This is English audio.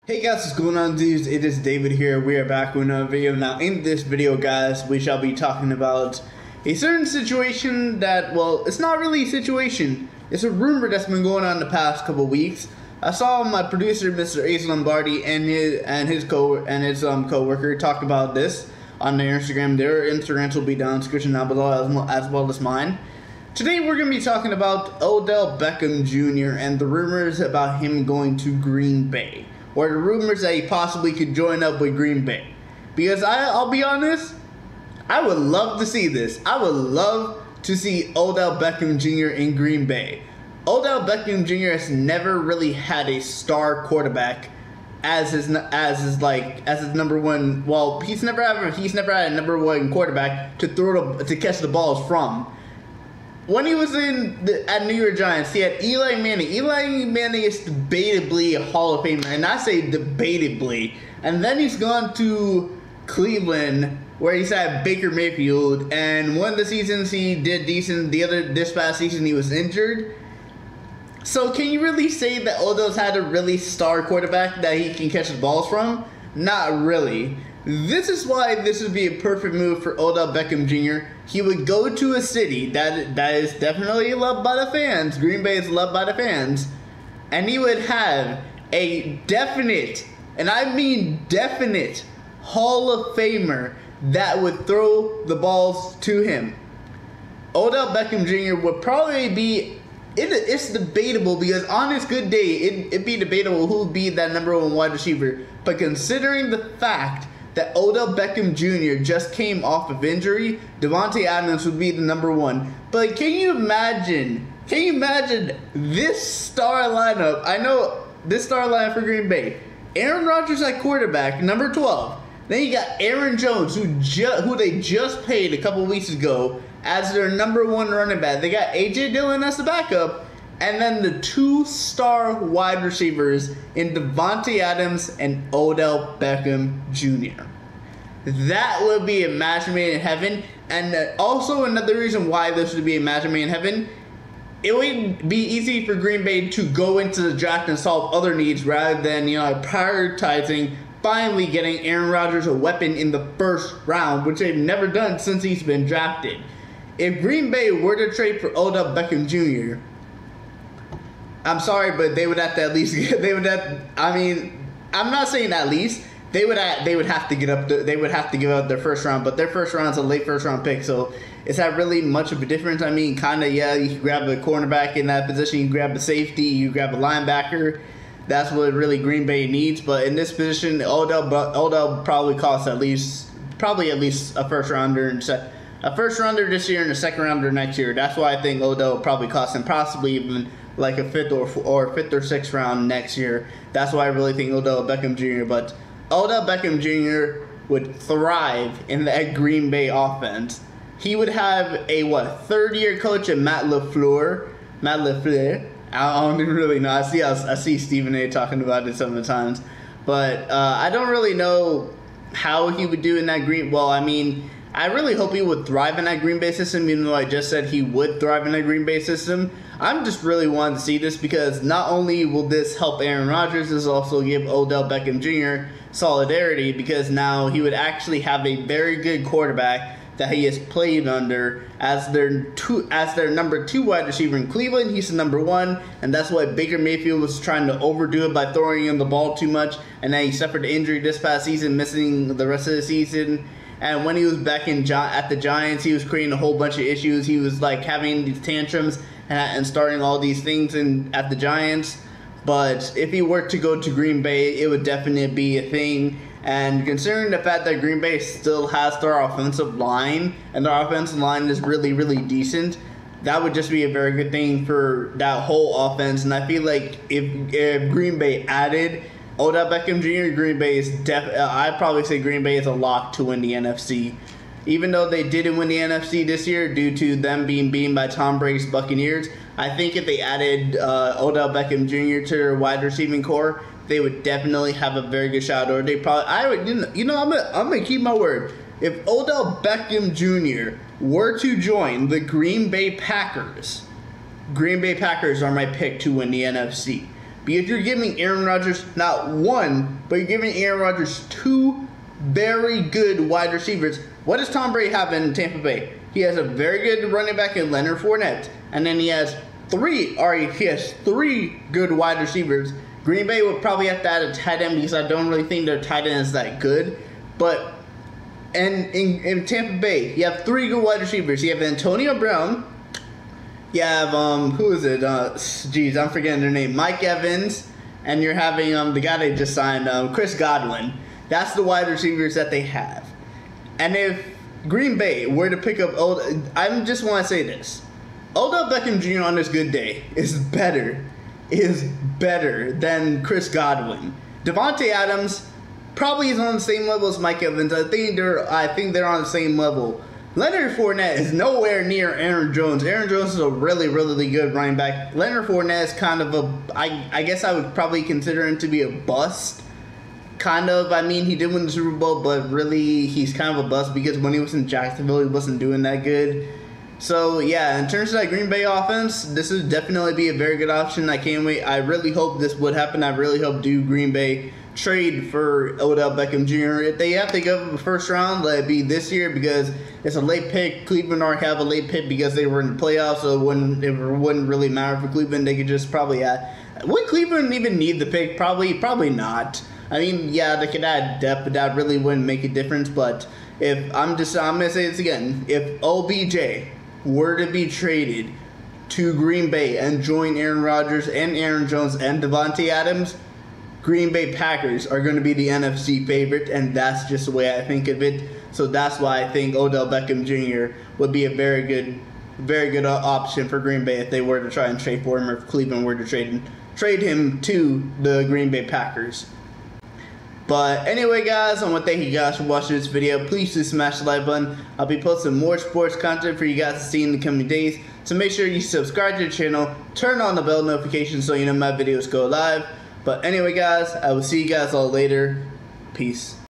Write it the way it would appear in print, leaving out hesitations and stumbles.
Hey guys, what's going on, dudes? It is David here. We are back with another video. Now, in this video, guys, we shall be talking about a certain situation that, well, it's not really a situation. It's a rumor that's been going on the past couple weeks. I saw my producer, Mr. Ace Lombardi, and his coworker talk about this on their Instagram. Their Instagrams will be down in the description down below, as well as mine. Today, we're going to be talking about Odell Beckham Jr. and the rumors about him going to Green Bay, or the rumors that he possibly could join up with Green Bay. Because I'll be honest, I would love to see this. I would love to see Odell Beckham Jr. in Green Bay. Odell Beckham Jr. has never really had a star quarterback as his number one. Well, he's never had a number one quarterback to catch the balls from. When he was at New York Giants, he had Eli Manning. Eli Manning is debatably a Hall of Famer, and I say debatably. And then he's gone to Cleveland, where he's had Baker Mayfield, and one of the seasons he did decent. This past season he was injured. So can you really say that Odell's had a really star quarterback that he can catch the balls from? Not really. This is why this would be a perfect move for Odell Beckham Jr. He would go to a city that is definitely loved by the fans. Green Bay is loved by the fans. And he would have a definite, and I mean definite, Hall of Famer that would throw the balls to him. Odell Beckham Jr. would probably be, it's debatable, because on his good day, it'd be debatable who would be that number one wide receiver. But considering the fact that Odell Beckham Jr. just came off of injury, Davante Adams would be the number one. But can you imagine this star lineup? I know this star lineup for Green Bay. Aaron Rodgers at quarterback, number 12. Then you got Aaron Jones, who they just paid a couple weeks ago as their number one running back. They got A.J. Dillon as the backup. And then the two-star wide receivers in Davante Adams and Odell Beckham Jr. That would be a match made in heaven. And also another reason why this would be a match made in heaven, it would be easy for Green Bay to go into the draft and solve other needs rather than, prioritizing finally getting Aaron Rodgers a weapon in the first round, which they've never done since he's been drafted. If Green Bay were to trade for Odell Beckham Jr., I'm sorry, but they would have to at least. I'm not saying at least. They would have to give up their first round, but their first round is a late first round pick, so is that really much of a difference? I mean, kinda, yeah. You can grab a cornerback in that position. You can grab a safety. You grab a linebacker. That's what really Green Bay needs. But in this position, Odell probably costs at least a first rounder this year and a second rounder next year. That's why I think Odell probably costs him possibly even like a fifth or sixth round next year. That's why I really think Odell Beckham Jr. But Odell Beckham Jr. would thrive in that Green Bay offense. He would have a third-year coach in Matt LaFleur. I don't even really know. I see Stephen A. talking about it some of the times, but I don't really know how he would do in that Green. Well, I mean, I really hope he would thrive in that Green Bay system, even though I just said he would thrive in that Green Bay system. I'm just really wanting to see this because not only will this help Aaron Rodgers, this will also give Odell Beckham Jr. solidarity, because now he would actually have a very good quarterback that he has played under as their number 2 wide receiver in Cleveland. He's the number 1, and that's why Baker Mayfield was trying to overdo it by throwing him the ball too much, and then he suffered an injury this past season, missing the rest of the season. And when he was back at the Giants, he was creating a whole bunch of issues. He was like having these tantrums and starting all these things at the Giants. But if he were to go to Green Bay, it would definitely be a thing. And considering the fact that Green Bay still has their offensive line, and their offensive line is really, really decent, that would just be a very good thing for that whole offense. And I feel like if Green Bay added Odell Beckham Jr., Green Bay is I'd probably say Green Bay is a lock to win the NFC. Even though they didn't win the NFC this year due to them being beaten by Tom Brady's Buccaneers, I think if they added Odell Beckham Jr. to their wide receiving core, they would definitely have a very good shot. Or they probably, I'm gonna keep my word. If Odell Beckham Jr. were to join the Green Bay Packers are my pick to win the NFC. because you're giving Aaron Rodgers not one, but you're giving Aaron Rodgers two very good wide receivers. What does Tom Brady have in Tampa Bay? He has a very good running back in Leonard Fournette, and then he has three good wide receivers. Green Bay would probably have to add a tight end because I don't really think their tight end is that good. But in Tampa Bay, you have three good wide receivers. You have Antonio Brown. You have who is it? I'm forgetting their name. Mike Evans, and you're having the guy they just signed, Chris Godwin. That's the wide receivers that they have. And if Green Bay were to pick up I just want to say this: Odell Beckham Jr. on this good day is better than Chris Godwin. Devontae Adams probably is on the same level as Mike Evans. I think they're on the same level. Leonard Fournette is nowhere near Aaron Jones. Aaron Jones is a really, really good running back. Leonard Fournette is kind of I guess I would probably consider him to be a bust. Kind of. I mean, he did win the Super Bowl, but really he's kind of a bust because when he was in Jacksonville, he wasn't doing that good. So, yeah, in terms of that Green Bay offense, this would definitely be a very good option. I can't wait. I really hope this would happen. I really hope Green Bay trade for Odell Beckham Jr. If they have to go the first round, let it be this year because it's a late pick. Cleveland already have a late pick because they were in the playoffs, so it wouldn't really matter for Cleveland. They could just probably add. Would Cleveland even need the pick? Probably not. I mean, yeah, they could add depth, but that really wouldn't make a difference. But if I'm gonna say this again, if OBJ were to be traded to Green Bay and join Aaron Rodgers and Aaron Jones and Devontae Adams, Green Bay Packers are going to be the NFC favorite, and that's just the way I think of it. So that's why I think Odell Beckham Jr. would be a very good option for Green Bay if they were to try and trade for him, or if Cleveland were to trade him to the Green Bay Packers. But anyway, guys, I want to thank you guys for watching this video. Please do smash the like button. I'll be posting more sports content for you guys to see in the coming days. So make sure you subscribe to the channel, turn on the bell notification so you know my videos go live. But anyway, guys, I will see you guys all later. Peace.